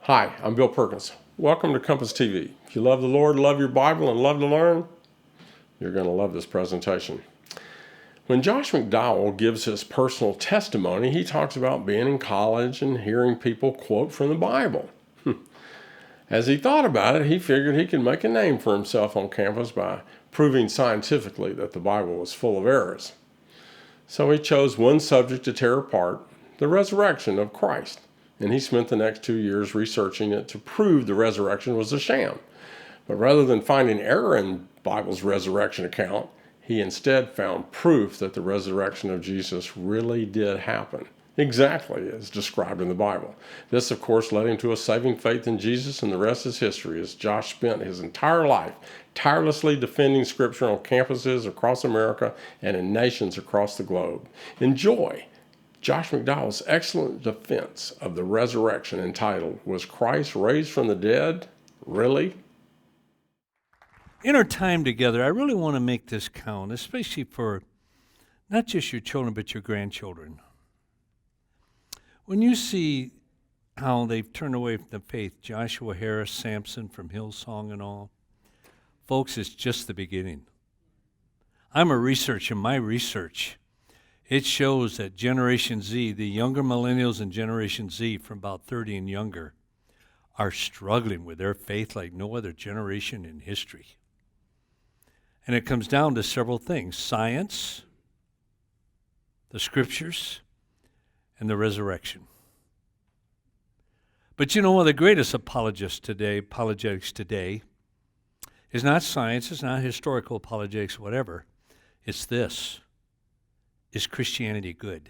Hi, I'm Bill Perkins. Welcome to Compass TV. If you love the Lord, love your Bible, and love to learn, you're going to love this presentation. When Josh McDowell gives his personal testimony, he talks about being in college and hearing people quote from the Bible. As he thought about it, he figured he could make a name for himself on campus by proving scientifically that the Bible was full of errors. So he chose one subject to tear apart, the resurrection of Christ. And he spent the next 2 years researching it to prove the resurrection was a sham. But rather than finding error in the Bible's resurrection account, he instead found proof that the resurrection of Jesus really did happen, exactly as described in the Bible. This, of course, led him to a saving faith in Jesus, and the rest is history, as Josh spent his entire life tirelessly defending Scripture on campuses across America and in nations across the globe. Enjoy Josh McDowell's excellent defense of the resurrection entitled, "Was Christ Raised from the Dead? Really?" In our time together, I really want to make this count, especially for not just your children, but your grandchildren. When you see how they've turned away from the faith, Joshua Harris, Samson from Hillsong and all, folks, it's just the beginning. I'm a researcher. My research, it shows that Generation Z, the younger millennials and Generation Z from about 30 and younger, are struggling with their faith like no other generation in history. And it comes down to several things: science, the Scriptures, and the resurrection. But you know, one of the greatest apologetics today is not science, it's not historical apologetics, whatever. It's this: is Christianity good?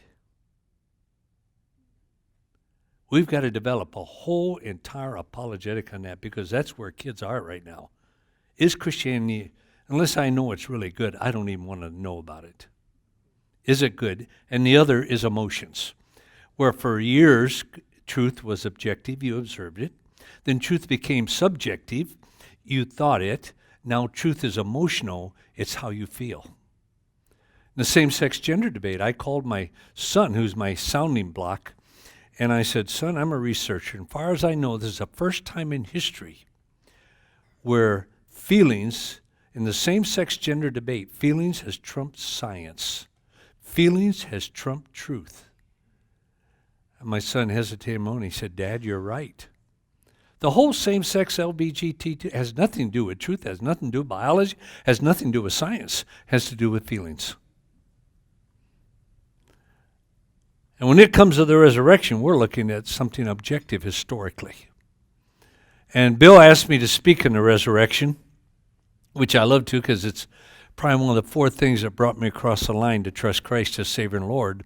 We've got to develop a whole entire apologetic on that, because that's where kids are right now. Is Christianity, unless I know it's really good, I don't even want to know about it. Is it good? And the other is emotions, where for years truth was objective, you observed it. Then truth became subjective, you thought it. Now truth is emotional, it's how you feel. In the same-sex gender debate, I called my son, who's my sounding block, and I said, "Son, I'm a researcher. And as far as I know, this is the first time in history where feelings, in the same-sex gender debate, feelings has trumped science. Feelings has trumped truth." And my son hesitated a moment. He said, "Dad, you're right. The whole same-sex LBGT has nothing to do with truth, has nothing to do with biology, has nothing to do with science, has to do with feelings." And when it comes to the resurrection, we're looking at something objective historically. And Bill asked me to speak on the resurrection, which I love to, because it's probably one of the 4 things that brought me across the line to trust Christ as Savior and Lord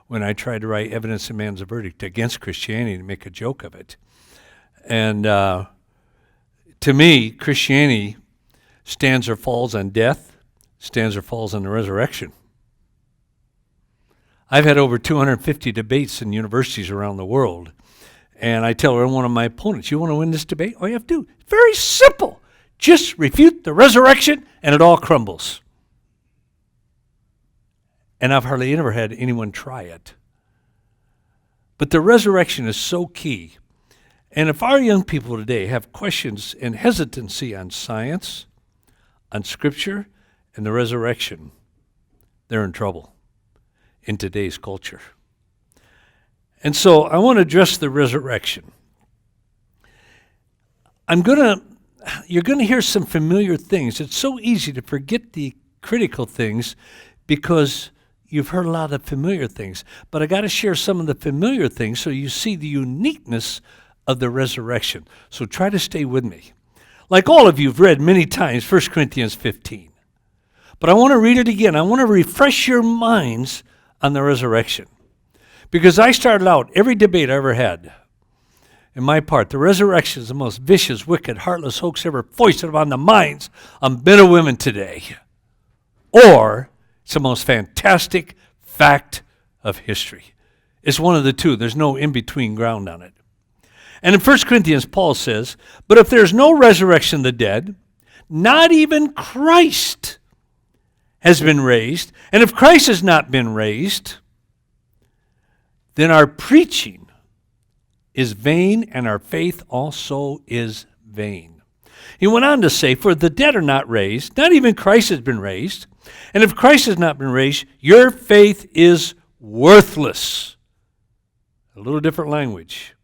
when I tried to write Evidence and Man's Verdict against Christianity and make a joke of it. And to me, Christianity stands or falls on death, stands or falls on the resurrection. I've had over 250 debates in universities around the world, and I tell every one of my opponents, you want to win this debate? All you have to do, it's very simple. Just refute the resurrection, and it all crumbles. And I've hardly ever had anyone try it. But the resurrection is so key. And if our young people today have questions and hesitancy on science, on Scripture, and the resurrection, they're in trouble in today's culture. And so I want to address the resurrection. You're going to hear some familiar things. It's so easy to forget the critical things because you've heard a lot of familiar things. But I got to share some of the familiar things so you see the uniqueness of the resurrection. So try to stay with me. Like all of you have read many times 1 Corinthians 15. But I want to read it again. I want to refresh your minds on the resurrection. Because I started out every debate I ever had, in my part, the resurrection is the most vicious, wicked, heartless hoax ever foisted upon the minds of men and women today. Or it's the most fantastic fact of history. It's one of the two. There's no in-between ground on it. And in 1 Corinthians, Paul says, "But if there's no resurrection of the dead, not even Christ has been raised. And if Christ has not been raised, then our preaching is vain, and our faith also is vain. He went on to say, for the dead are not raised, not even Christ has been raised. And if Christ has not been raised, your faith is worthless. A little different language.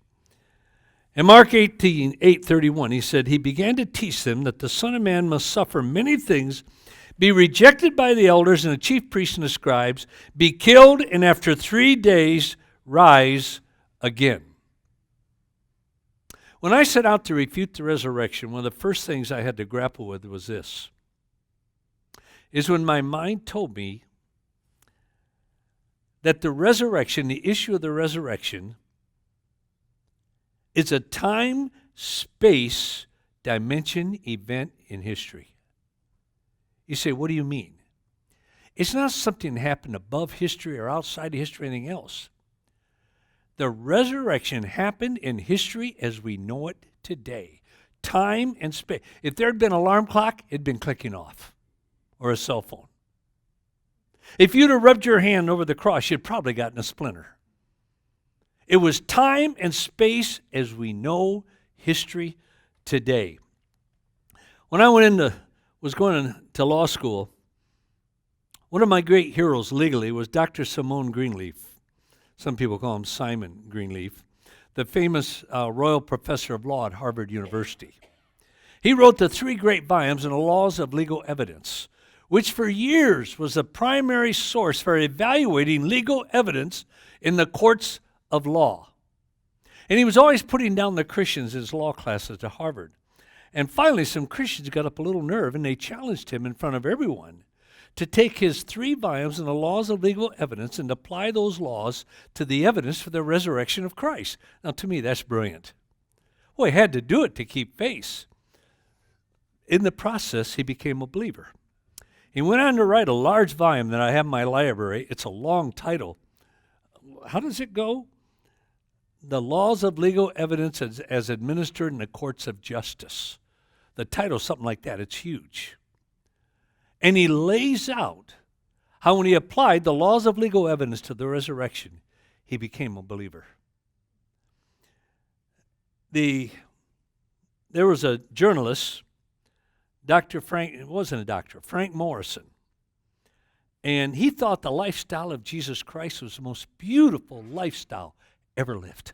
In Mark 8:31, he said, he began to teach them that the Son of Man must suffer many things, be rejected by the elders and the chief priests and the scribes, be killed, and after 3 days rise again. When I set out to refute the resurrection, one of the first things I had to grapple with was this, is when my mind told me that the resurrection, the issue of the resurrection, is a time, space, dimension event in history. You say, what do you mean? It's not something that happened above history or outside of history or anything else. The resurrection happened in history as we know it today. Time and space. If there had been an alarm clock, it had been clicking off, or a cell phone. If you'd have rubbed your hand over the cross, you'd probably gotten a splinter. It was time and space as we know history today. When I was going to law school, one of my great heroes legally was Dr. Simon Greenleaf. Some people call him Simon Greenleaf, the famous Royal Professor of Law at Harvard University. He wrote the 3 great volumes on the laws of legal evidence, which for years was the primary source for evaluating legal evidence in the courts of law. And he was always putting down the Christians in his law classes at Harvard. And finally, some Christians got up a little nerve, and they challenged him in front of everyone to take his 3 volumes on the laws of legal evidence and apply those laws to the evidence for the resurrection of Christ. Now, to me, that's brilliant. Well, he had to do it to keep face. In the process, he became a believer. He went on to write a large volume that I have in my library. It's a long title. How does it go? The Laws of Legal Evidence as Administered in the Courts of Justice. The title's something like that. It's huge. And he lays out how when he applied the laws of legal evidence to the resurrection, he became a believer. There was a journalist, Frank Morrison, and he thought the lifestyle of Jesus Christ was the most beautiful lifestyle ever lived.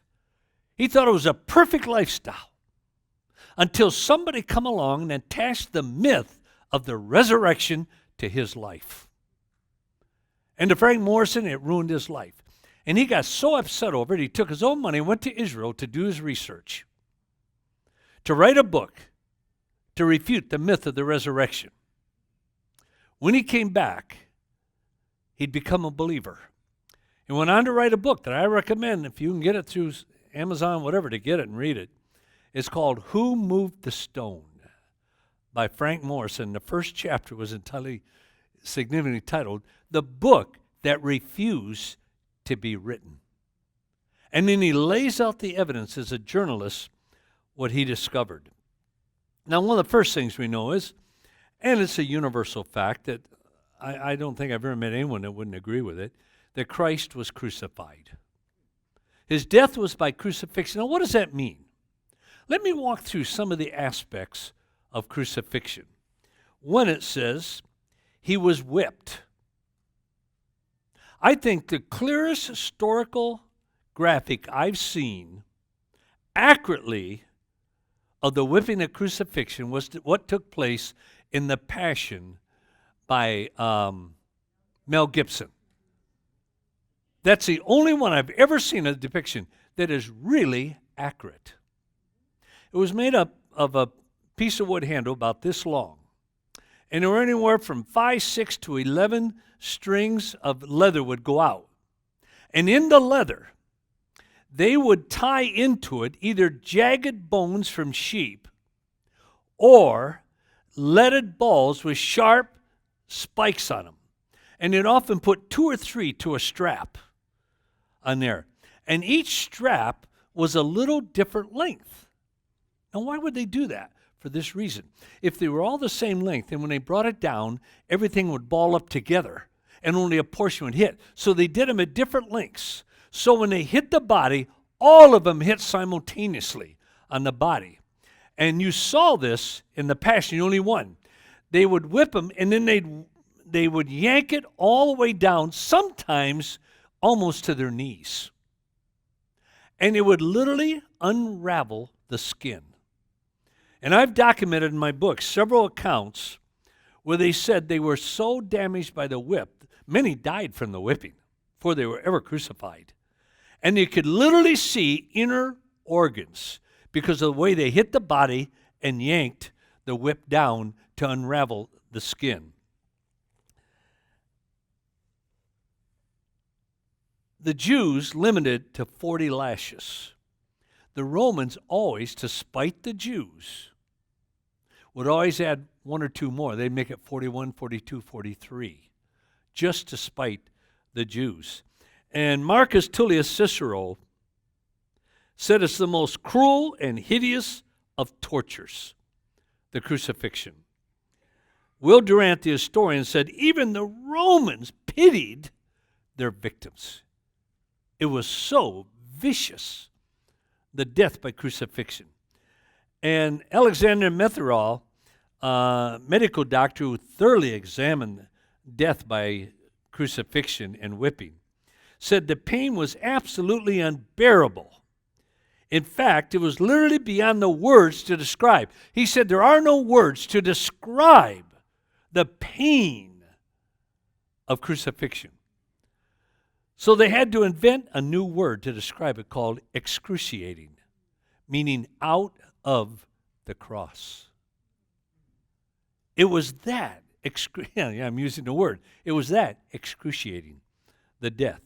He thought it was a perfect lifestyle until somebody come along and attached the myth of the resurrection to his life. And to Frank Morrison, it ruined his life. And he got so upset over it, he took his own money and went to Israel to do his research, to write a book to refute the myth of the resurrection. When he came back, he'd become a believer. He went on to write a book that I recommend, if you can get it through Amazon, whatever, to get it and read it. It's called Who Moved the Stone by Frank Morrison. The first chapter was significantly titled, The Book That Refused to Be Written. And then he lays out the evidence as a journalist, what he discovered. Now, one of the first things we know is, and it's a universal fact that I don't think I've ever met anyone that wouldn't agree with it, that Christ was crucified. His death was by crucifixion. Now, what does that mean? Let me walk through some of the aspects of crucifixion. When it says he was whipped, I think the clearest historical graphic I've seen accurately of the whipping of crucifixion was what took place in The Passion by Mel Gibson. That's the only one I've ever seen a depiction that is really accurate. It was made up of a piece of wood handle about this long. And there were anywhere from 5, 6 to 11 strings of leather would go out. And in the leather, they would tie into it either jagged bones from sheep or leaded balls with sharp spikes on them. And they'd often put 2 or 3 to a strap on there. And each strap was a little different length. Now, why would they do that? For this reason. If they were all the same length, then when they brought it down, everything would ball up together and only a portion would hit. So they did them at different lengths. So when they hit the body, All of them hit simultaneously on the body. And you saw this in the Passion, only one. They would whip them, and then they would yank it all the way down, sometimes almost to their knees. And it would literally unravel the skin. And I've documented in my book several accounts where they said they were so damaged by the whip, many died from the whipping before they were ever crucified. And you could literally see inner organs because of the way they hit the body and yanked the whip down to unravel the skin. The Jews limited to 40 lashes. The Romans always, to spite the Jews, would always add one or two more. They'd make it 41, 42, 43, just to spite the Jews. And Marcus Tullius Cicero said it's the most cruel and hideous of tortures, the crucifixion. Will Durant, the historian, said even the Romans pitied their victims. It was so vicious, the death by crucifixion. And Alexander Metherol, medical doctor who thoroughly examined death by crucifixion and whipping, said the pain was absolutely unbearable. In fact, it was literally beyond the words to describe. He said there are no words to describe the pain of crucifixion. So they had to invent a new word to describe it called excruciating, meaning out of the cross. It was that, I'm using the word, it was that excruciating, the death.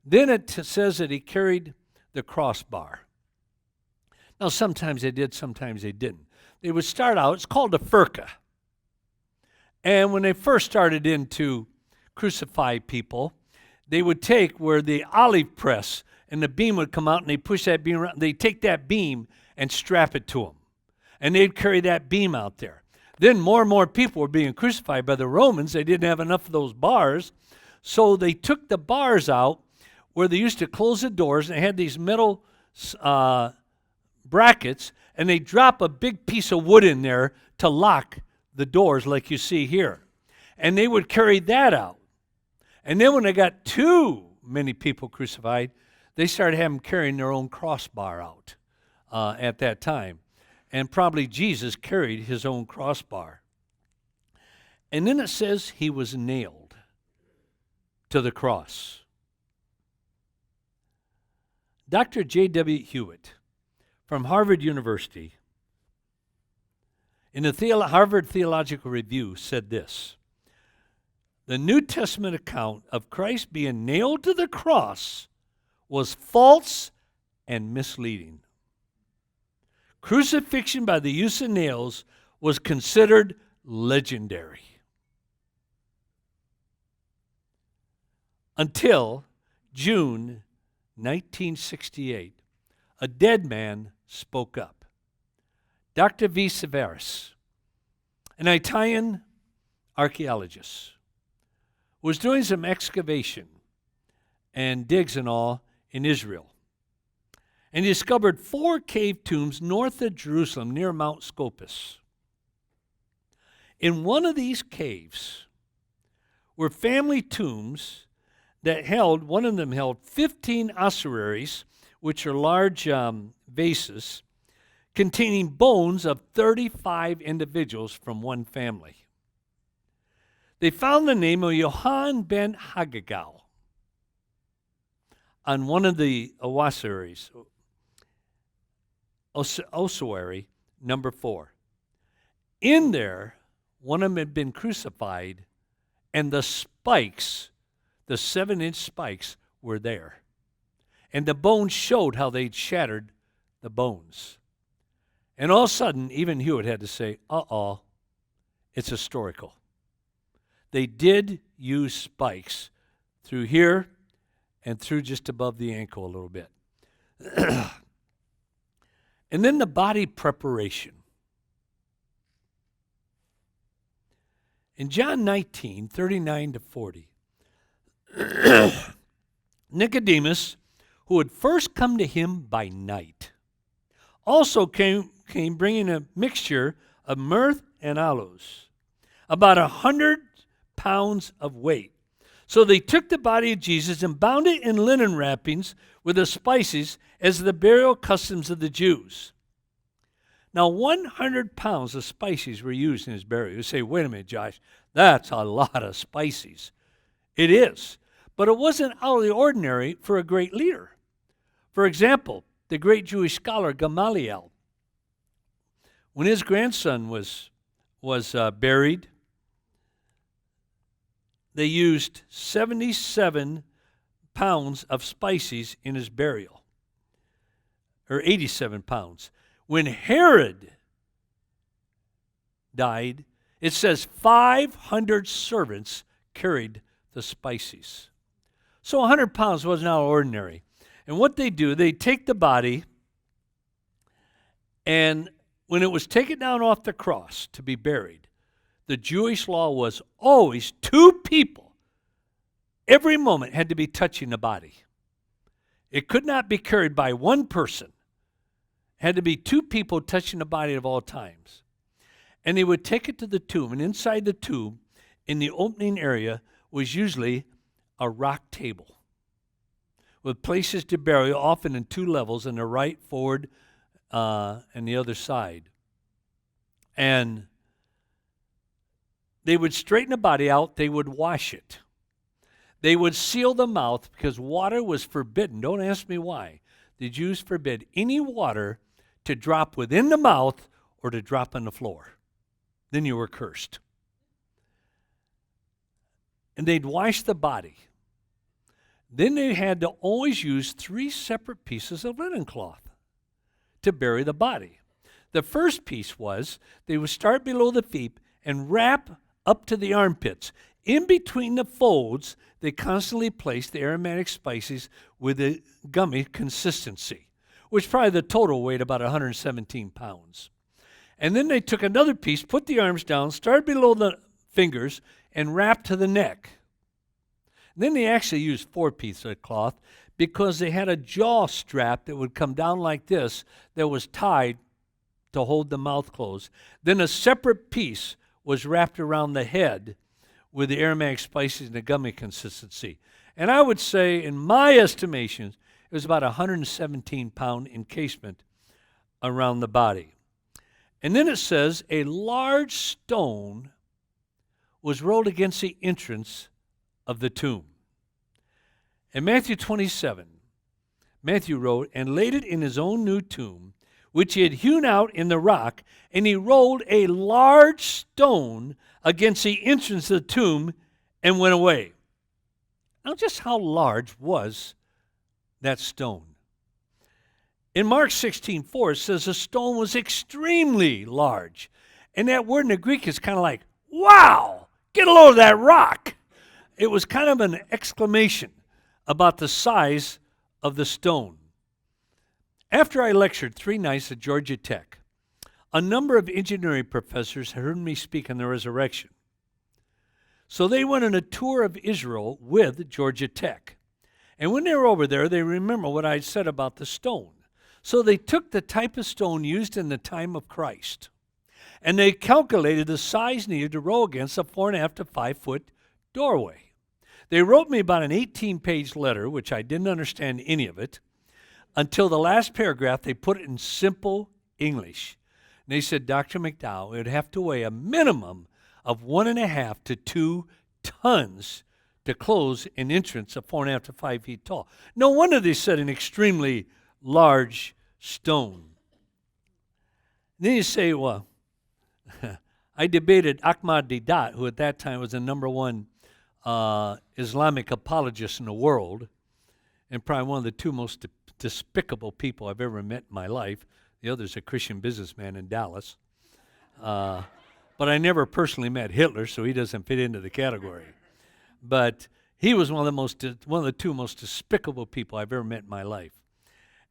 Then it says that he carried the crossbar. Now sometimes they did, sometimes they didn't. They would start out, it's called a furca. And when they first started in to crucify people, they would take where the olive press and the beam would come out and they'd push that beam around. They'd take that beam and strap it to them. And they'd carry that beam out there. Then more and more people were being crucified by the Romans. They didn't have enough of those bars. So they took the bars out where they used to close the doors and they had these metal brackets, and they drop a big piece of wood in there to lock the doors like you see here. And they would carry that out. And then when they got too many people crucified, they started having them carrying their own crossbar out at that time. And probably Jesus carried his own crossbar. And then it says he was nailed to the cross. Dr. J.W. Hewitt from Harvard University, in the Harvard Theological Review, said this: the New Testament account of Christ being nailed to the cross was false and misleading. Crucifixion by the use of nails was considered legendary. Until June 1968, a dead man spoke up. Dr. V. Severus, an Italian archaeologist, was doing some excavation and digs and all in Israel. And he discovered 4 cave tombs north of Jerusalem near Mount Scopus. In one of these caves were family tombs that held, one of them held 15 ossuaries, which are large vases, containing bones of 35 individuals from one family. They found the name of Johann ben Hagagau on one of the ossuaries, ossuary number 4. In there, one of them had been crucified, and the spikes, the 7-inch spikes, were there. And the bones showed how they'd shattered the bones. And all of a sudden, even Hewitt had to say, it's historical. They did use spikes through here and through just above the ankle a little bit. And then the body preparation. In John 19:39-40, Nicodemus, who had first come to him by night, also came bringing a mixture of myrrh and aloes, about 100 pounds of weight. So they took the body of Jesus and bound it in linen wrappings with the spices as the burial customs of the Jews. Now 100 pounds of spices were used in his burial. You say, wait a minute, Josh, that's a lot of spices. It is, but it wasn't out of the ordinary for a great leader. For example, the great Jewish scholar Gamaliel, when his grandson was buried, they used 77 pounds of spices in his burial, or 87 pounds. When Herod died, it says 500 servants carried the spices. So 100 pounds was not ordinary. And what they do, they take the body, and when it was taken down off the cross to be buried, the Jewish law was always 2 people every moment had to be touching the body. It could not be carried by one person. It had to be 2 people touching the body at all times. And they would take it to the tomb, and inside the tomb, in the opening area, was usually a rock table with places to bury, often in 2 levels, on the right, forward, and the other side. And they would straighten the body out. They would wash it. They would seal the mouth because water was forbidden. Don't ask me why. The Jews forbid any water to drop within the mouth or to drop on the floor. Then you were cursed. And they'd wash the body. Then they had to always use 3 separate pieces of linen cloth to bury the body. The first piece was they would start below the feet and wrap up to the armpits. In between the folds, they constantly placed the aromatic spices with a gummy consistency, which probably the total weighed about 117 pounds. And then they took another piece, put the arms down, started below the fingers, and wrapped to the neck. Then they actually used 4 pieces of cloth because they had a jaw strap that would come down like this that was tied to hold the mouth closed. Then a separate piece was wrapped around the head with the aromatic spices and the gummy consistency. And I would say, in my estimations, it was about a 117-pound encasement around the body. And then it says, a large stone was rolled against the entrance of the tomb. In Matthew 27, Matthew wrote, and laid it in his own new tomb, which he had hewn out in the rock, and he rolled a large stone against the entrance of the tomb and went away. Now, just how large was that stone? In Mark 16:4, it says the stone was extremely large. And that word in the Greek is kind of like, wow, get a load of that rock. It was kind of an exclamation about the size of the stone. After I lectured 3 nights at Georgia Tech, a number of engineering professors heard me speak on the resurrection. So they went on a tour of Israel with Georgia Tech. And when they were over there, they remember what I said about the stone. So they took the type of stone used in the time of Christ, and they calculated the size needed to roll against a 4.5 to 5 foot doorway. They wrote me about an 18-page letter, which I didn't understand any of it, until the last paragraph. They put it in simple English. And they said, Dr. McDowell, it would have to weigh a minimum of 1.5 to 2 tons to close an entrance of 4.5 to 5 feet tall. No wonder they said an extremely large stone. And then you say, well, I debated Ahmadinejad, who at that time was the number 1 Islamic apologist in the world, and probably one of the 2 most despicable people I've ever met in my life. The other's a Christian businessman in Dallas. But I never personally met Hitler, so he doesn't fit into the category. But he was one of the 2 most despicable people I've ever met in my life.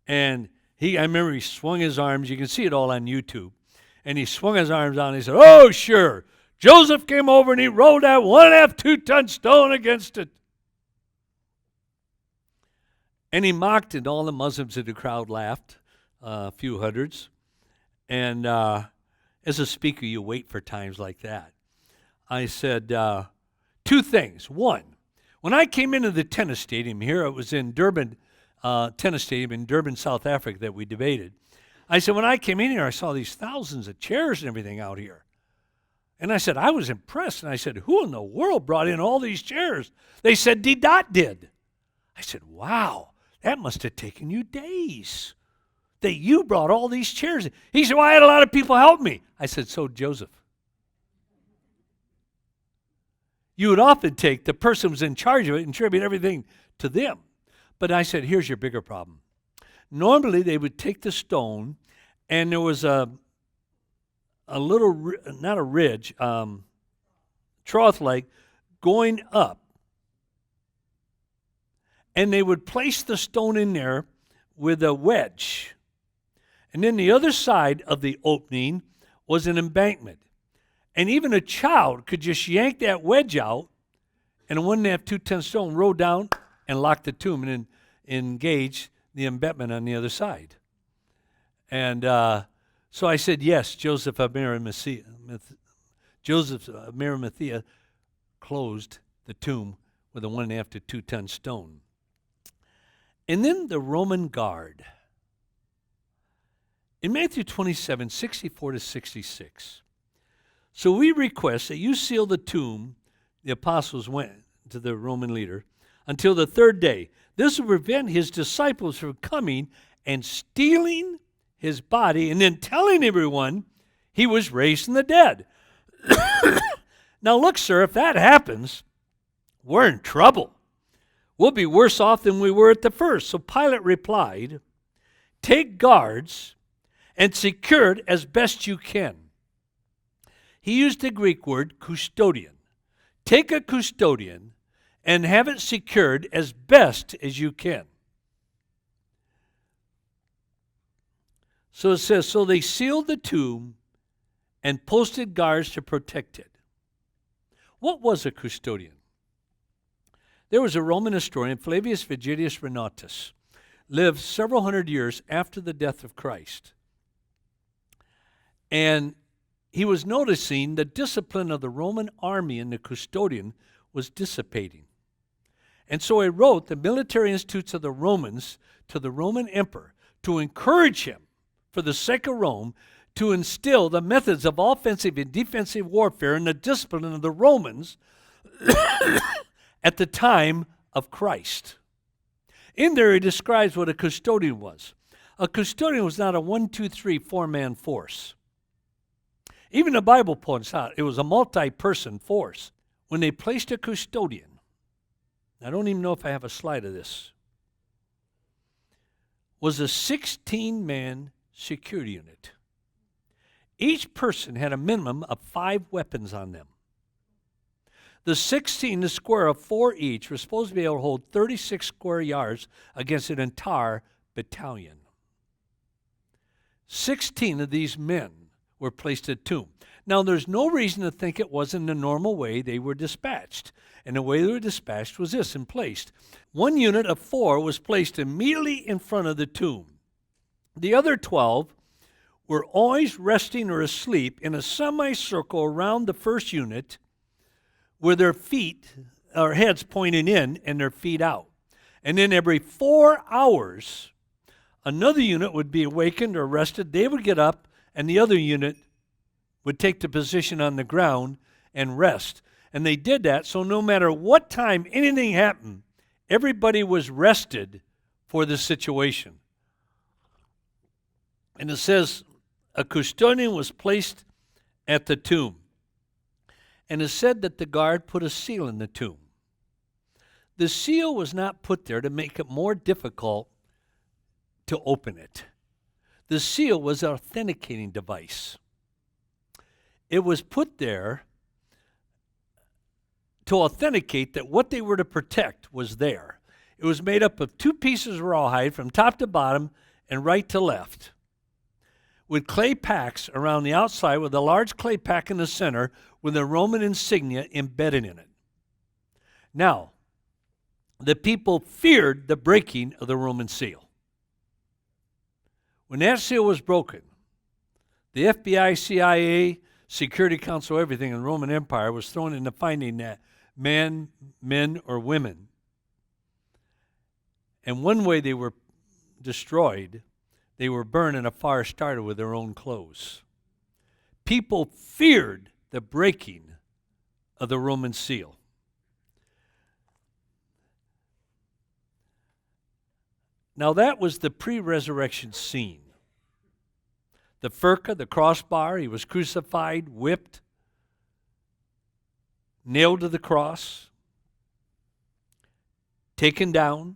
And I remember he swung his arms. You can see it all on YouTube. And he swung his arms out and he said, oh, sure. Joseph came over and he rolled that 1.5, 2 ton stone against it. And he mocked, and all the Muslims in the crowd laughed, a few hundreds. And as a speaker, you wait for times like that. I said two things. One, when I came into the tennis stadium here, it was in Durban, tennis stadium in Durban, South Africa that we debated. I said, when I came in here, I saw these thousands of chairs and everything out here. And I said, I was impressed. And I said, who in the world brought in all these chairs? They said, D-Dot did. I said, wow, that must have taken you days that you brought all these chairs in. He said, well, I had a lot of people help me. I said, so Joseph. You would often take the person who's in charge of it and attribute everything to them. But I said, here's your bigger problem. Normally, they would take the stone, and there was a little, not a ridge, trough like going up. And they would place the stone in there with a wedge. And then the other side of the opening was an embankment. And even a child could just yank that wedge out, and a 1.5, 2-ton stone roll down and lock the tomb and engage the embankment on the other side. And so I said, yes, Joseph of Arimathea closed the tomb with a 1.5 to 2-ton stone. And then the Roman guard. In Matthew 27, 64 to 66. So we request that you seal the tomb, the apostles went to the Roman leader, until the third day. This will prevent his disciples from coming and stealing his body and then telling everyone he was raised from the dead. Now look, sir, if that happens, we're in trouble. We'll be worse off than we were at the first. So Pilate replied, take guards and secure it as best you can. He used the Greek word custodian. Take a custodian and have it secured as best as you can. So it says, so they sealed the tomb and posted guards to protect it. What was a custodian? There was a Roman historian, Flavius Vigilius Renatus, lived several hundred years after the death of Christ. And he was noticing the discipline of the Roman army and the custodian was dissipating. And so he wrote the military institutes of the Romans to the Roman emperor to encourage him, for the sake of Rome, to instill the methods of offensive and defensive warfare and the discipline of the Romans at the time of Christ. In there he describes what a custodian was. A custodian was not a 1, 2, 3, 4-man force. Even the Bible points out it was a multi-person force. When they placed a custodian, I don't even know if I have a slide of this, was a 16-man security unit. Each person had a minimum of 5 weapons on them. The 16, the square of 4 each, were supposed to be able to hold 36 square yards against an entire battalion. 16 of these men were placed at tomb. Now, there's no reason to think it wasn't the normal way they were dispatched. And the way they were dispatched was this, and placed. One unit of 4 was placed immediately in front of the tomb. The other 12 were always resting or asleep in a semicircle around the first unit with their feet, or heads pointing in and their feet out. And then every 4 hours, another unit would be awakened or rested. They would get up, and the other unit would take the position on the ground and rest. And they did that, so no matter what time anything happened, everybody was rested for the situation. And it says a custodian was placed at the tomb. And it said that the guard put a seal in the tomb. The seal was not put there to make it more difficult to open it. The seal was an authenticating device. It was put there to authenticate that what they were to protect was there. It was made up of 2 pieces of rawhide from top to bottom and right to left, with clay packs around the outside, with a large clay pack in the center with a Roman insignia embedded in it. Now, the people feared the breaking of the Roman seal. When that seal was broken, the FBI, CIA, Security Council, everything in the Roman Empire was thrown into finding that men, or women. And one way they were destroyed, they were burned, and a fire started with their own clothes. People feared the breaking of the Roman seal. Now that was the pre-resurrection scene. The furka, the crossbar, he was crucified, whipped, nailed to the cross, taken down,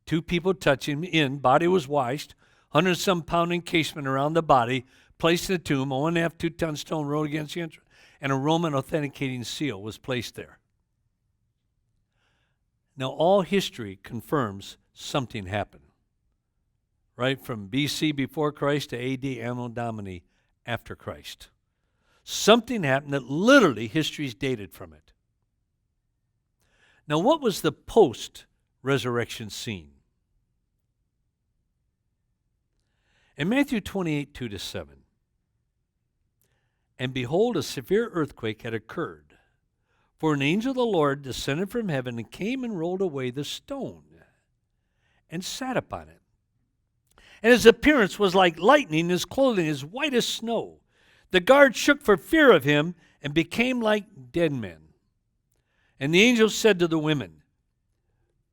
2 people touching him in, body was washed, 100-some pound encasement around the body, placed in the tomb, a 1.5, 2-ton stone rolled against the entrance, and a Roman authenticating seal was placed there. Now all history confirms something happened. Right from BC before Christ to AD Anno Domini after Christ. Something happened that literally history's dated from it. Now what was the post-resurrection scene? In Matthew 28, 2-7, and behold, a severe earthquake had occurred, for an angel of the Lord descended from heaven and came and rolled away the stone and sat upon it. And his appearance was like lightning, his clothing as white as snow. The guards shook for fear of him and became like dead men. And the angel said to the women,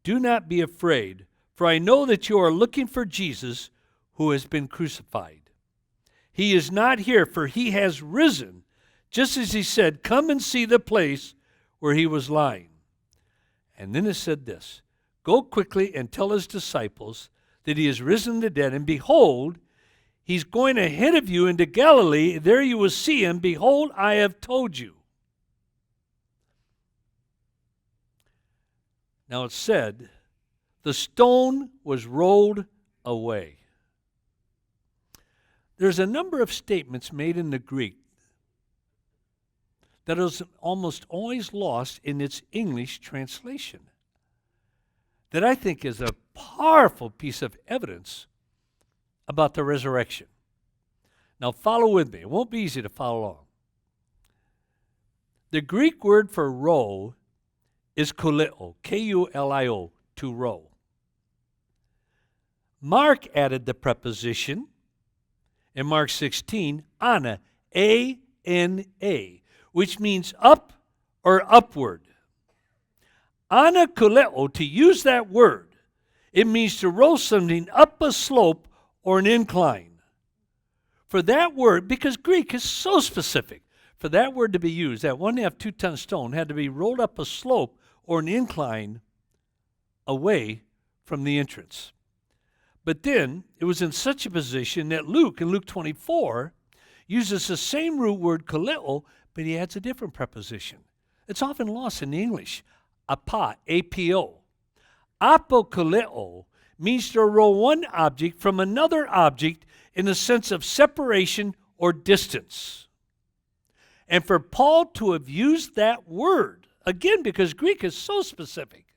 "Do not be afraid, for I know that you are looking for Jesus who has been crucified. He is not here, for he has risen, just as he said, come and see the place where he was lying." And then it said this, "Go quickly and tell his disciples that he is risen from the dead, and behold, he's going ahead of you into Galilee. There you will see him. Behold, I have told you." Now it said, the stone was rolled away. There's a number of statements made in the Greek that is almost always lost in its English translation, that I think is a powerful piece of evidence about the resurrection. Now follow with me. It won't be easy to follow along. The Greek word for row is kulio, K-U-L-I-O, to row. Mark added the preposition in Mark 16, ana, A-N-A, which means up or upward. Anakuleo, to use that word, it means to roll something up a slope or an incline. For that word, because Greek is so specific, for that word to be used, that 1.5, 2-ton stone had to be rolled up a slope or an incline away from the entrance. But then it was in such a position that Luke, in Luke 24, uses the same root word kaleo, but he adds a different preposition. It's often lost in the English. Apa, A-P-O. Apokaleo means to roll one object from another object in the sense of separation or distance. And for Paul to have used that word, again, because Greek is so specific,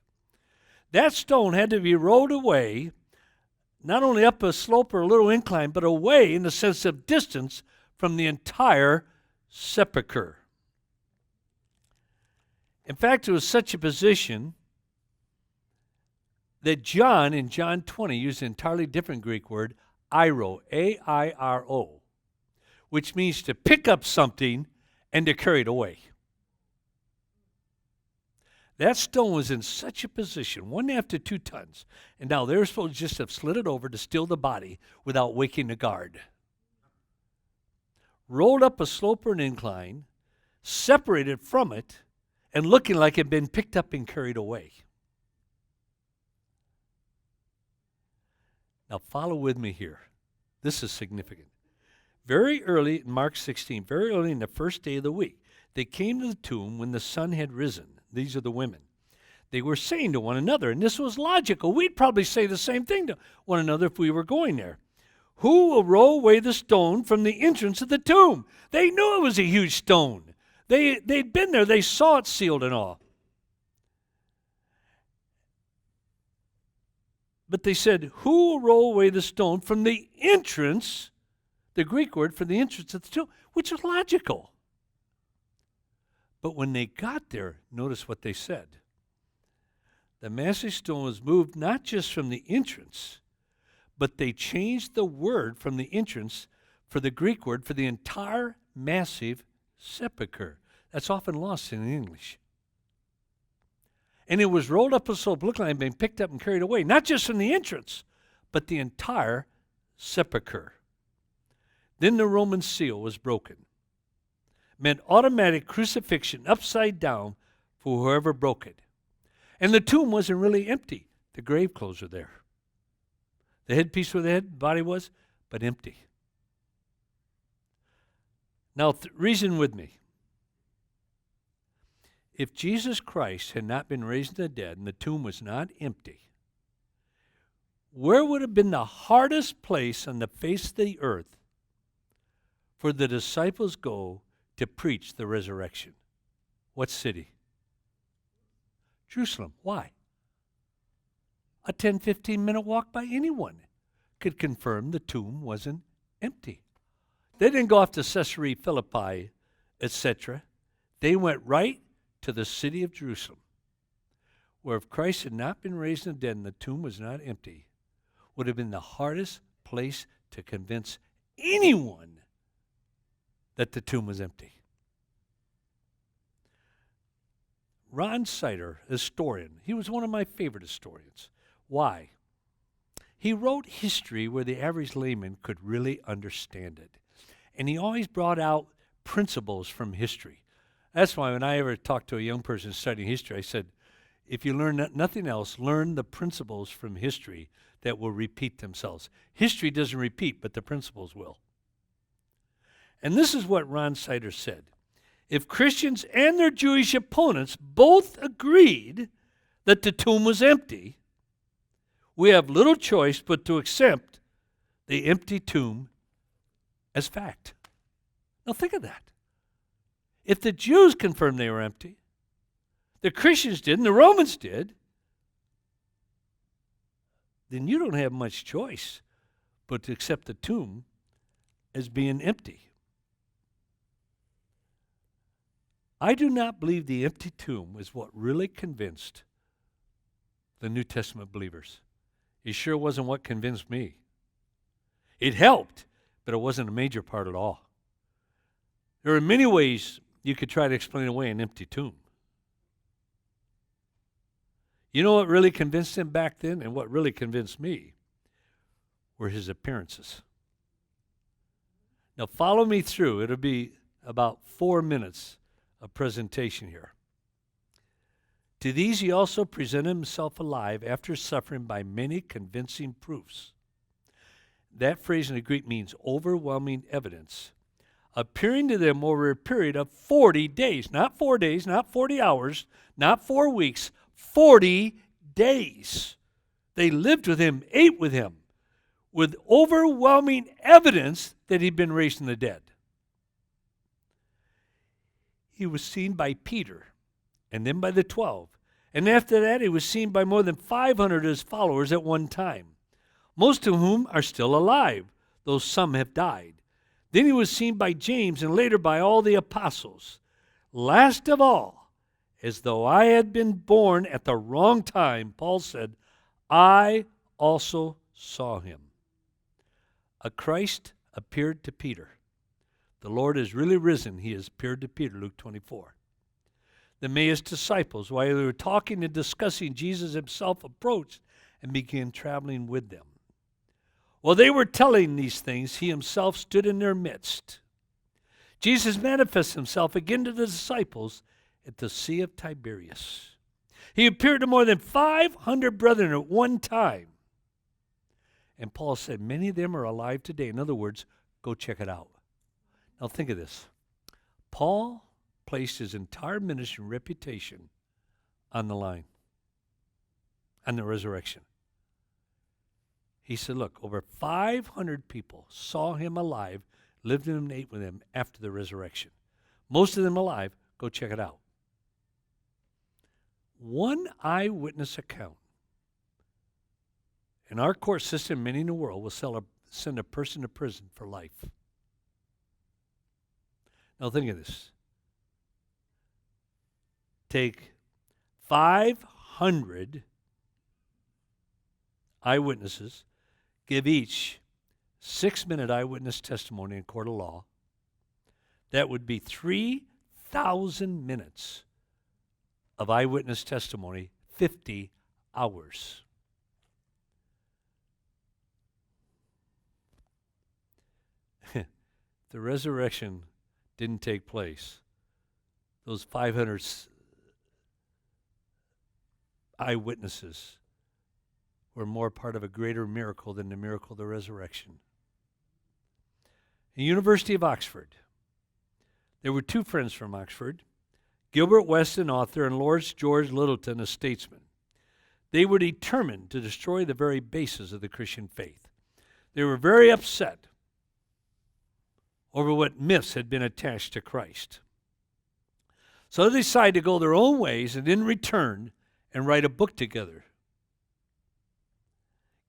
that stone had to be rolled away, not only up a slope or a little incline, but away in the sense of distance from the entire sepulcher. In fact, it was such a position that John, in John 20, used an entirely different Greek word, airo, A-I-R-O, which means to pick up something and to carry it away. That stone was in such a position, 1.5 to 2 tons, and now they were supposed to just have slid it over to steal the body without waking the guard. Rolled up a slope or an incline, separated from it, and looking like it had been picked up and carried away. Now follow with me here. This is significant. Very early in Mark 16, very early in the first day of the week, they came to the tomb when the sun had risen. These are the women. They were saying to one another, and this was logical. We'd probably say the same thing to one another if we were going there. Who will roll away the stone from the entrance of the tomb? They knew it was a huge stone. They'd been there. They saw it sealed and all. But they said, who will roll away the stone from the entrance, the Greek word for the entrance of the tomb, which is logical. But when they got there, notice what they said. The massive stone was moved not just from the entrance, but they changed the word from the entrance for the Greek word for the entire massive sepulcher. That's often lost in English. And it was rolled up a slope, looked like it had been picked up and carried away, not just from the entrance, but the entire sepulcher. Then the Roman seal was broken. Meant automatic crucifixion upside down for whoever broke it. And the tomb wasn't really empty. The grave clothes were there. The headpiece where the body was, but empty. Now, reason with me. If Jesus Christ had not been raised from the dead and the tomb was not empty, where would have been the hardest place on the face of the earth for the disciples go to preach the resurrection? What city? Jerusalem. Why? A 10, 15-minute walk by anyone could confirm the tomb wasn't empty. They didn't go off to Caesarea Philippi, etc. They went right to the city of Jerusalem, where if Christ had not been raised from the dead and the tomb was not empty, would have been the hardest place to convince anyone that the tomb was empty. Ron Sider, historian, he was one of my favorite historians. Why? He wrote history where the average layman could really understand it. And he always brought out principles from history. That's why when I ever talk to a young person studying history, I said, if you learn nothing else, learn the principles from history that will repeat themselves. History doesn't repeat, but the principles will. And this is what Ron Sider said. If Christians and their Jewish opponents both agreed that the tomb was empty, we have little choice but to accept the empty tomb as fact. Now think of that. If the Jews confirmed they were empty, the Christians did, and the Romans did, then you don't have much choice but to accept the tomb as being empty. I do not believe the empty tomb is what really convinced the New Testament believers. It sure wasn't what convinced me. It helped, but it wasn't a major part at all. There are many ways you could try to explain away an empty tomb. You know what really convinced him back then and what really convinced me were his appearances. Now follow me through. It'll be about 4 minutes of presentation here. To these he also presented himself alive after suffering by many convincing proofs. That phrase in the Greek means overwhelming evidence. Appearing to them over a period of 40 days. Not 4 days, not 40 hours, not 4 weeks, 40 days. They lived with him, ate with him, with overwhelming evidence that he'd been raised from the dead. He was seen by Peter, and then by the 12. And after that, he was seen by more than 500 of his followers at one time, most of whom are still alive, though some have died. Then he was seen by James, and later by all the apostles. Last of all, as though I had been born at the wrong time, Paul said, I also saw him. A Christ appeared to Peter. The Lord is really risen. He has appeared to Peter, Luke 24. The Emmaus disciples, while they were talking and discussing, Jesus himself approached and began traveling with them. While they were telling these things, he himself stood in their midst. Jesus manifested himself again to the disciples at the Sea of Tiberias. He appeared to more than 500 brethren at one time. And Paul said, many of them are alive today. In other words, go check it out. Now think of this. Paul placed his entire ministry and reputation on the line, on the resurrection. He said, look, over 500 people saw him alive, lived with him and ate with him after the resurrection. Most of them alive. Go check it out. One eyewitness account And our court system, many in the world, will send a person to prison for life. Now think of this. Take 500 eyewitnesses, give each 6-minute eyewitness testimony in court of law. That would be 3,000 minutes of eyewitness testimony, 50 hours. The resurrection didn't take place. Those 500 eyewitnesses were more part of a greater miracle than the miracle of the resurrection. The University of Oxford. There were two friends from Oxford, Gilbert West, an author, and Lord George Littleton, a statesman. They were determined to destroy the very basis of the Christian faith. They were very upset over what myths had been attached to Christ. So they decided to go their own ways and in return and write a book together.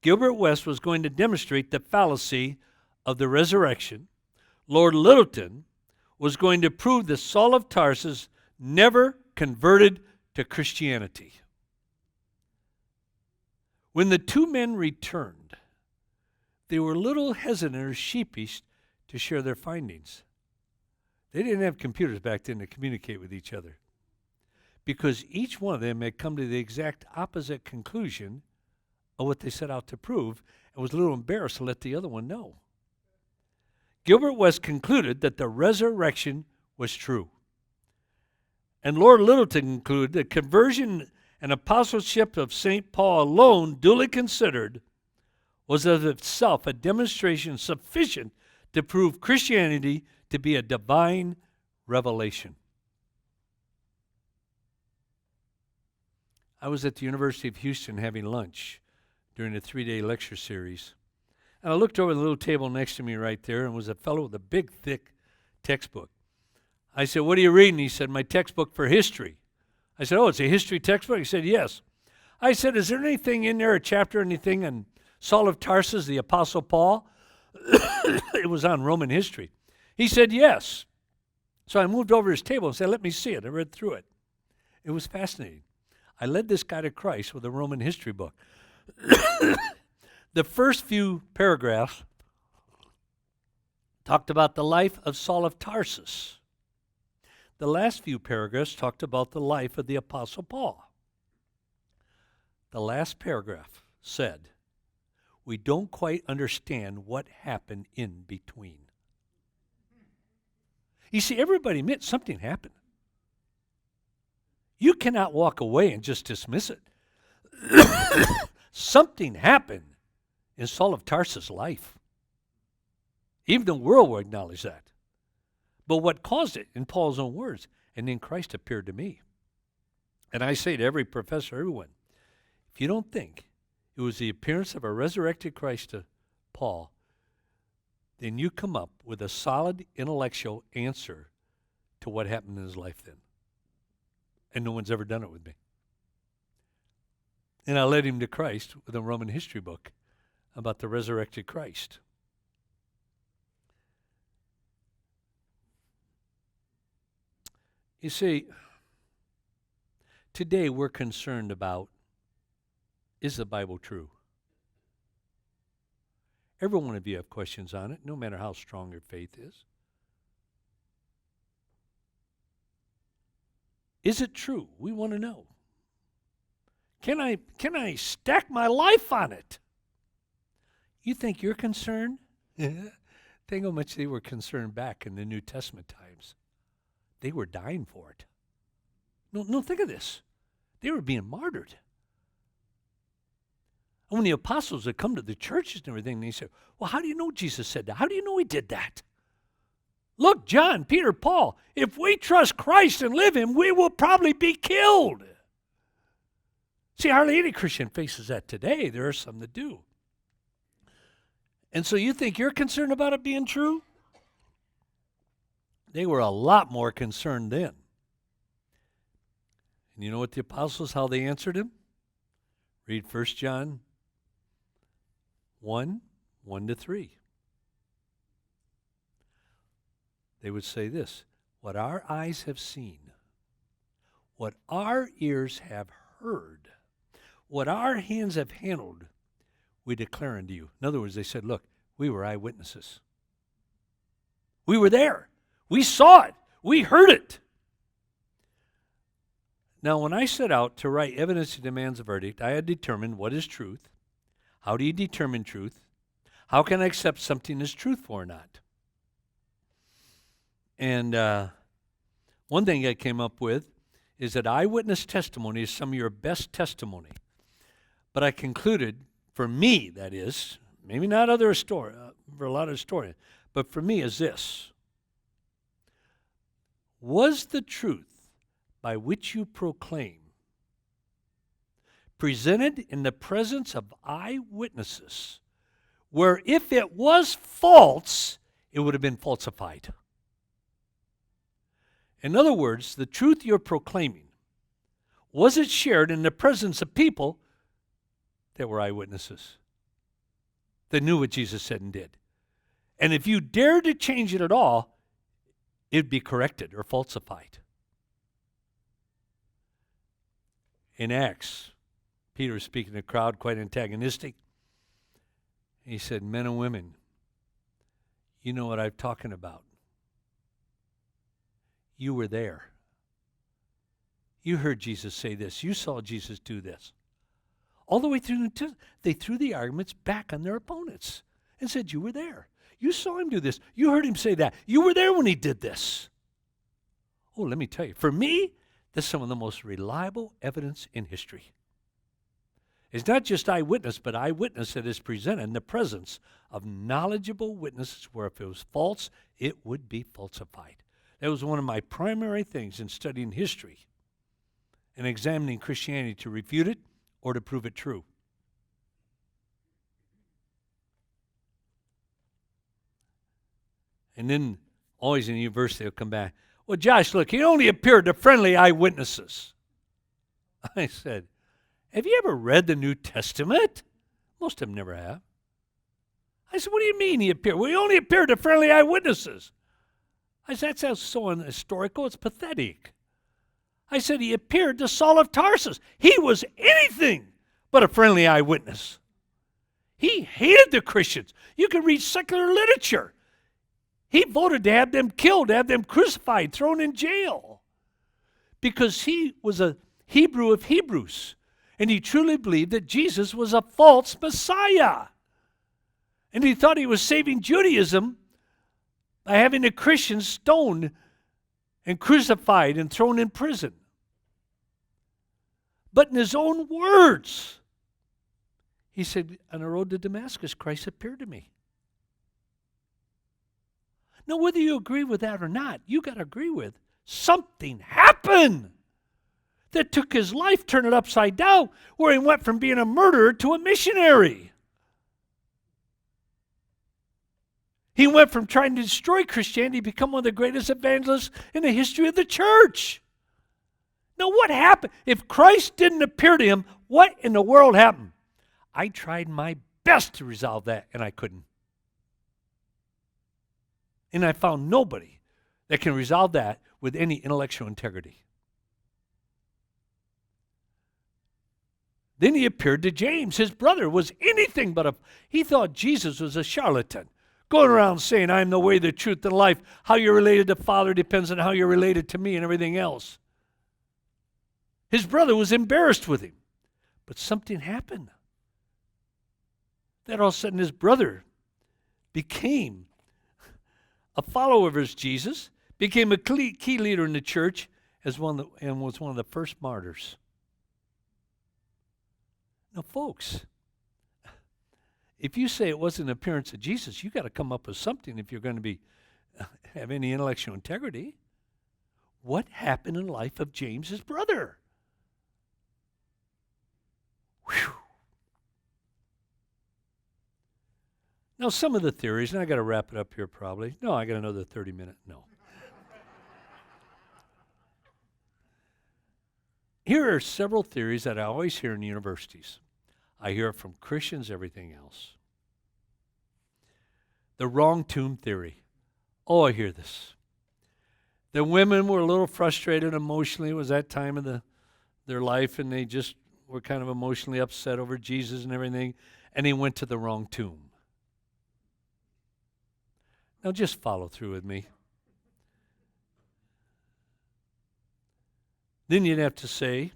Gilbert West was going to demonstrate the fallacy of the resurrection. Lord Littleton was going to prove that Saul of Tarsus never converted to Christianity. When the two men returned, they were a little hesitant or sheepish to share their findings. They didn't have computers back then to communicate with each other because each one of them had come to the exact opposite conclusion of what they set out to prove and was a little embarrassed to let the other one know. Gilbert West concluded that the resurrection was true. And Lord Littleton concluded that conversion and apostleship of St. Paul alone, duly considered, was of itself a demonstration sufficient to prove Christianity to be a divine revelation. I was at the University of Houston having lunch during a 3-day lecture series. And I looked over the little table next to me right there, and was a fellow with a big, thick textbook. I said, "What are you reading?" He said, "My textbook for history." I said, "Oh, it's a history textbook?" He said, "Yes." I said, "Is there anything in there, a chapter, anything on Saul of Tarsus, the Apostle Paul?" It was on Roman history. He said, "Yes." So I moved over his table and said, "Let me see it." I read through it. It was fascinating. I led this guy to Christ with a Roman history book. The first few paragraphs talked about the life of Saul of Tarsus. The last few paragraphs talked about the life of the Apostle Paul. The last paragraph said, "We don't quite understand what happened in between." You see, everybody admits something happened. You cannot walk away and just dismiss it. Something happened in Saul of Tarsus' life. Even the world will acknowledge that. But what caused it, in Paul's own words, "And then Christ appeared to me." And I say to every professor, everyone, if you don't think it was the appearance of a resurrected Christ to Paul, then you come up with a solid intellectual answer to what happened in his life then. And no one's ever done it with me. And I led him to Christ with a Roman history book about the resurrected Christ. You see, today we're concerned about, is the Bible true? Every one of you have questions on it, no matter how strong your faith is. Is it true? We want to know. Can I stack my life on it? You think you're concerned? Think how much they were concerned back in the New Testament times. They were dying for it. No, think of this. They were being martyred. And when the apostles had come to the churches and everything, they said, "Well, how do you know Jesus said that? How do you know he did that?" Look, John, Peter, Paul, if we trust Christ and live him, we will probably be killed. See, hardly any Christian faces that today. There are some that do. And so you think you're concerned about it being true? They were a lot more concerned then. And you know what the apostles, how they answered him? Read 1 John 1:1-3. They would say this, what our eyes have seen, what our ears have heard, what our hands have handled, we declare unto you. In other words, they said, look, we were eyewitnesses. We were there. We saw it. We heard it. Now, when I set out to write evidence that demands a verdict, I had determined what is truth. How do you determine truth? How can I accept something as truthful or not? And one thing I came up with is that eyewitness testimony is some of your best testimony. But I concluded, for me, that is, maybe not for a lot of historians, but for me is this. Was the truth by which you proclaim presented in the presence of eyewitnesses, where if it was false, it would have been falsified? In other words, the truth you're proclaiming, was it shared in the presence of people that were eyewitnesses, that knew what Jesus said and did? And if you dared to change it at all, it'd be corrected or falsified. In Acts, Peter was speaking to a crowd, quite antagonistic. He said, men and women, you know what I'm talking about. You were there. You heard Jesus say this. You saw Jesus do this. All the way through, they threw the arguments back on their opponents and said, you were there. You saw him do this. You heard him say that. You were there when he did this. Oh, let me tell you, for me, this is some of the most reliable evidence in history. It's not just eyewitness, but eyewitness that is presented in the presence of knowledgeable witnesses, where if it was false, it would be falsified. That was one of my primary things in studying history and examining Christianity, to refute it or to prove it true. And then always in university they'll come back, well, Josh, look, he only appeared to friendly eyewitnesses. I said, have you ever read the New Testament? Most of them never have. I said, what do you mean he appeared? Well, he only appeared to friendly eyewitnesses. I said, that sounds so unhistorical, it's pathetic. I said, he appeared to Saul of Tarsus. He was anything but a friendly eyewitness. He hated the Christians. You can read secular literature. He voted to have them killed, to have them crucified, thrown in jail, because he was a Hebrew of Hebrews, and he truly believed that Jesus was a false Messiah. And he thought he was saving Judaism by having the Christians stoned and crucified and thrown in prison. But in his own words, he said, on the road to Damascus, Christ appeared to me. Now, whether you agree with that or not, you got to agree with something happened that took his life, turned it upside down, where he went from being a murderer to a missionary. He went from trying to destroy Christianity to become one of the greatest evangelists in the history of the church. Now, what happened? If Christ didn't appear to him, what in the world happened? I tried my best to resolve that, and I couldn't. And I found nobody that can resolve that with any intellectual integrity. Then he appeared to James. His brother was anything but he thought Jesus was a charlatan, going around saying, I'm the way, the truth, and life. How you're related to the Father depends on how you're related to me and everything else. His brother was embarrassed with him. But something happened. That all of a sudden his brother became a follower of his Jesus, became a key leader in the church, and was one of the first martyrs. Now, folks, if you say it wasn't an appearance of Jesus, you got to come up with something if you're going to have any intellectual integrity. What happened in the life of James, his brother? Whew. Now, some of the theories, and I got to wrap it up here probably. No, I got another 30 minutes. No. Here are several theories that I always hear in universities. I hear it from Christians, everything else. The wrong tomb theory. Oh, I hear this. The women were a little frustrated emotionally. It was that time of their life, and they just were kind of emotionally upset over Jesus and everything, and they went to the wrong tomb. Now just follow through with me. Then you'd have to say,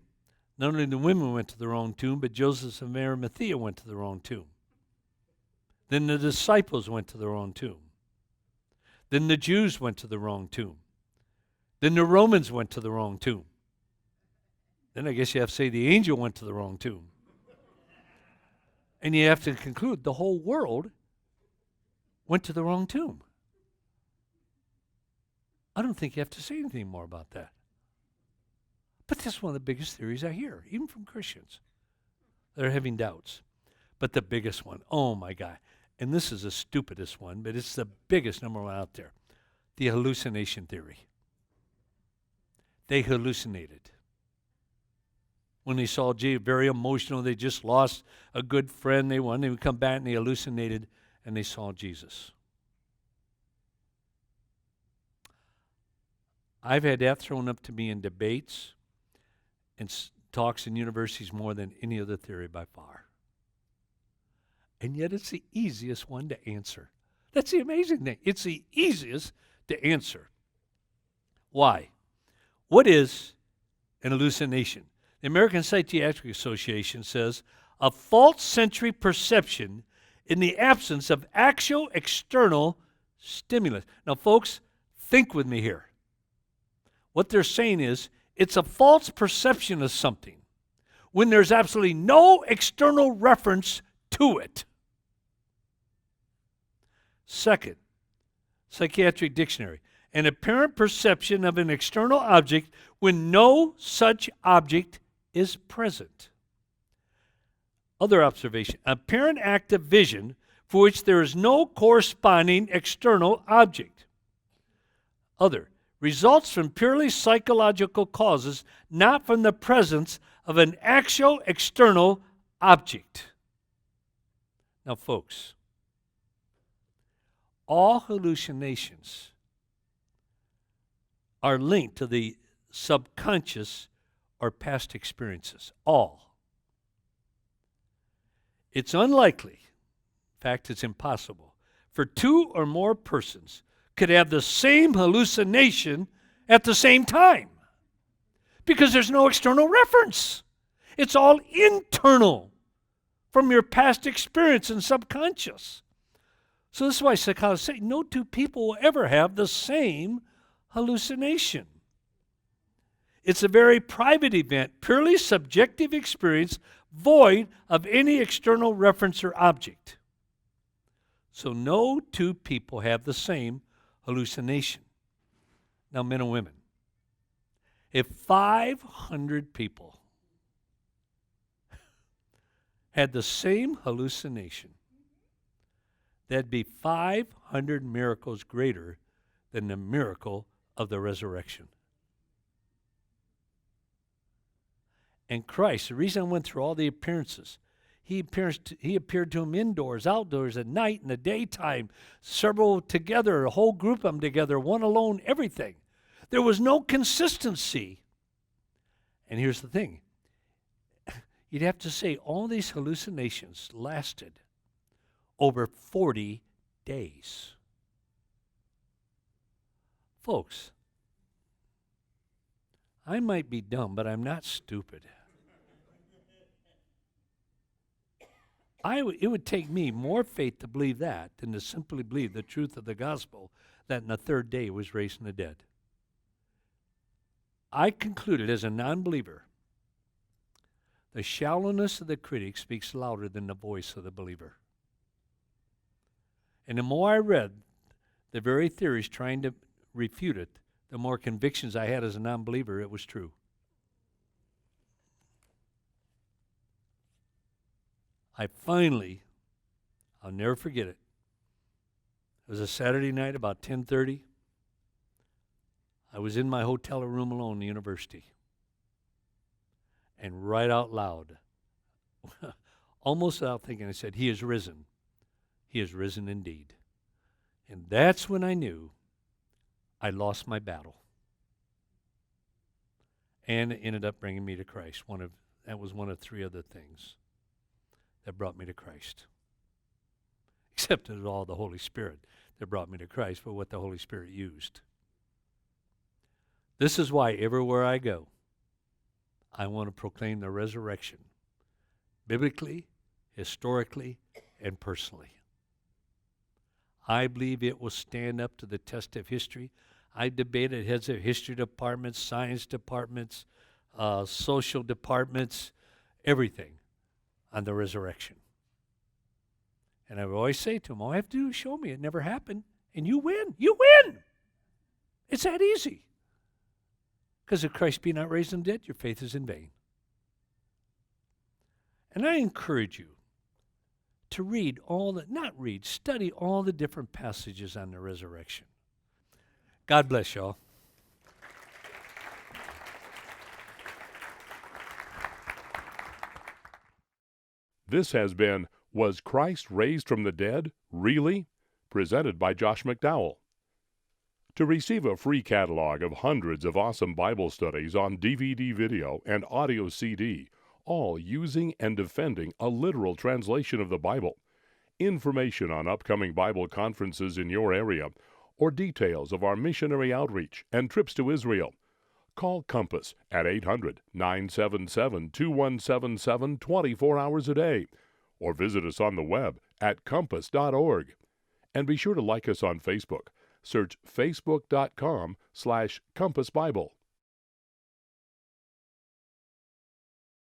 not only the women went to the wrong tomb, but Joseph of Arimathea went to the wrong tomb. Then the disciples went to the wrong tomb. Then the Jews went to the wrong tomb. Then the Romans went to the wrong tomb. Then I guess you have to say the angel went to the wrong tomb. And you have to conclude the whole world went to the wrong tomb. I don't think you have to say anything more about that. But that's one of the biggest theories I hear, even from Christians that are having doubts. But the biggest one, oh my God, and this is the stupidest one, but it's the biggest number one out there, the hallucination theory. They hallucinated. When they saw Jesus, very emotional, they just lost a good friend, they would come back and they hallucinated and they saw Jesus. I've had that thrown up to me in debates and talks in universities more than any other theory by far. And yet it's the easiest one to answer. That's the amazing thing. It's the easiest to answer. Why? What is an hallucination? The American Psychiatric Association says, a false sensory perception in the absence of actual external stimulus. Now, folks, think with me here. What they're saying is, it's a false perception of something when there's absolutely no external reference to it. Second, Psychiatric Dictionary, an apparent perception of an external object when no such object is present. Other observation, apparent act of vision for which there is no corresponding external object. Other, results from purely psychological causes, not from the presence of an actual external object. Now, folks, all hallucinations are linked to the subconscious or past experiences. All. It's unlikely, in fact, it's impossible, for two or more persons could have the same hallucination at the same time because there's no external reference. It's all internal from your past experience and subconscious. So this is why psychologists say no two people will ever have the same hallucination. It's a very private event, purely subjective experience, void of any external reference or object. So no two people have the same hallucination. Now, men and women, if 500 people had the same hallucination, that'd be 500 miracles greater than the miracle of the resurrection. And Christ, the reason I went through all the appearances, He appeared to him indoors, outdoors, at night, in the daytime, several together, a whole group of them together, one alone, everything. There was no consistency. And here's the thing. You'd have to say all these hallucinations lasted over 40 days. Folks, I might be dumb, but I'm not stupid. It would take me more faith to believe that than to simply believe the truth of the gospel that in the third day he was raised from the dead. I concluded as a non-believer, the shallowness of the critic speaks louder than the voice of the believer. And the more I read the very theories trying to refute it, the more convictions I had as a non-believer it was true. I'll never forget it. It was a Saturday night about 10:30. I was in my hotel room alone in the university. And right out loud, almost without thinking, I said, "He is risen. He is risen indeed." And that's when I knew I lost my battle. And it ended up bringing me to Christ. That was one of 3 other things that brought me to Christ. Except it was all the Holy Spirit that brought me to Christ for what the Holy Spirit used. This is why everywhere I go, I want to proclaim the resurrection, biblically, historically, and personally. I believe it will stand up to the test of history. I debated heads of history departments, science departments, social departments, everything on the resurrection. And I would always say to them, all I have to do is show me it never happened, and you win. You win! It's that easy. Because if Christ be not raised from the dead, your faith is in vain. And I encourage you to study all the different passages on the resurrection. God bless y'all. This has been Was Christ Raised from the Dead? Really? Presented by Josh McDowell. To receive a free catalog of hundreds of awesome Bible studies on DVD, video, and audio CD, all using and defending a literal translation of the Bible, information on upcoming Bible conferences in your area, or details of our missionary outreach and trips to Israel, call Compass at 800-977-2177 24 hours a day, or visit us on the web at compass.org. And be sure to like us on Facebook. Search facebook.com/Compass Bible.